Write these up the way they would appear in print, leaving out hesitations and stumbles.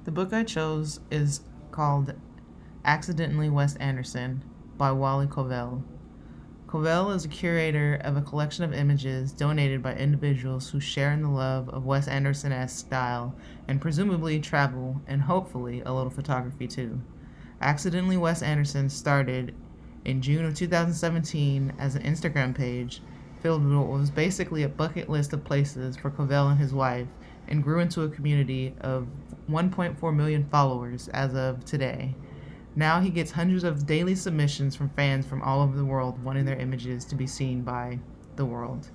The book I chose is called Accidentally Wes Anderson by Wally Covell. Covell is a curator of a collection of images donated by individuals who share in the love of Wes Anderson-esque style and presumably travel and hopefully a little photography too. Accidentally Wes Anderson started in June of 2017 as an Instagram page filled with what was basically a bucket list of places for Covell and his wife, and grew into a community of 1.4 million followers as of today. Now he gets hundreds of daily submissions from fans from all over the world wanting their images to be seen by the world.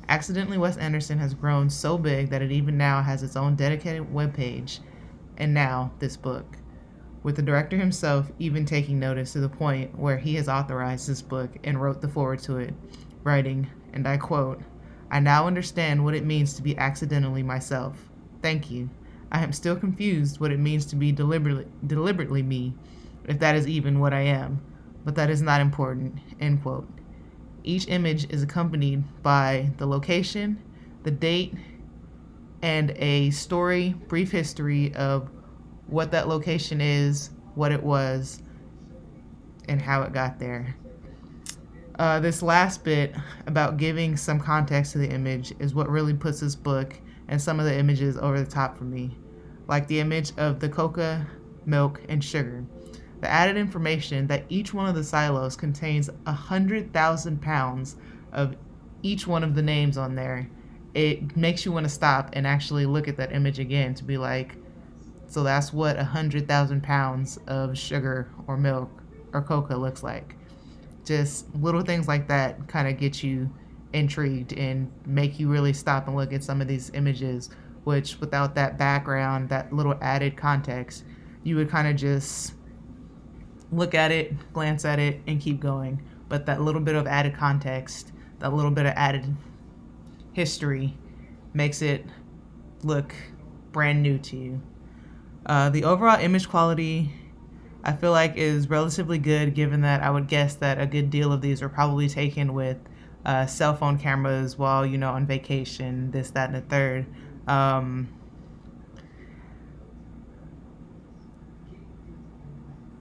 Accidentally Wes Anderson has grown so big that it even now has its own dedicated webpage, and now this book, with the director himself even taking notice to the point where he has authorized this book and wrote the foreword to it, writing, and I quote, "I now understand what it means to be accidentally myself. Thank you. I am still confused what it means to be deliberately me, if that is even what I am, but that is not important," end quote. Each image is accompanied by the location, the date, and a story, brief history of what that location is, what it was, and how it got there. This last bit about giving some context to the image is what really puts this book and some of the images over the top for me, like the image of the coca, milk, and sugar. The added information that each one of the silos contains 100,000 pounds of each one of the names on there, it makes you want to stop and actually look at that image again to be like, so that's what 100,000 pounds of sugar or milk or coca looks like. Just little things like that kind of get you intrigued and make you really stop and look at some of these images, which without that background, that little added context, you would kind of just look at it, glance at it, and keep going. But that little bit of added context, that little bit of added history makes it look brand new to you. The overall image quality, I feel like, is relatively good, given that I would guess that a good deal of these are probably taken with cell phone cameras while, on vacation, this, that, and the third.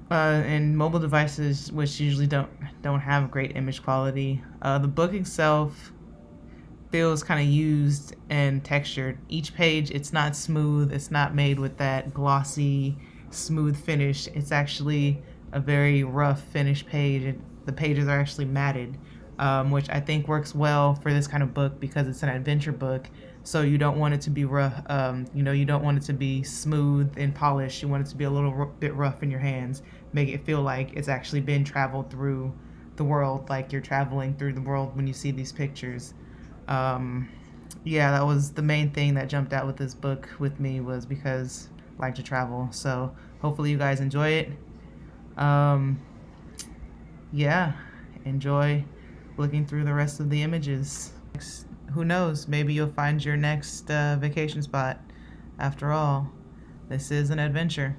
And mobile devices, which usually don't have great image quality. The book itself feels kind of used and textured. Each page, it's not smooth. It's not made with that glossy, smooth finish. It's actually a very rough finished page. The pages are actually matted, which I think works well for this kind of book because it's an adventure book. So you don't want it to be rough. You don't want it to be smooth and polished. You want it to be a little bit rough in your hands. Make it feel like it's actually been traveled through the world, like you're traveling through the world when you see these pictures. That was the main thing that jumped out with this book with me, was because I like to travel. So hopefully you guys enjoy it. Enjoy looking through the rest of the images. Who knows, maybe you'll find your next vacation spot. After all, this is an adventure.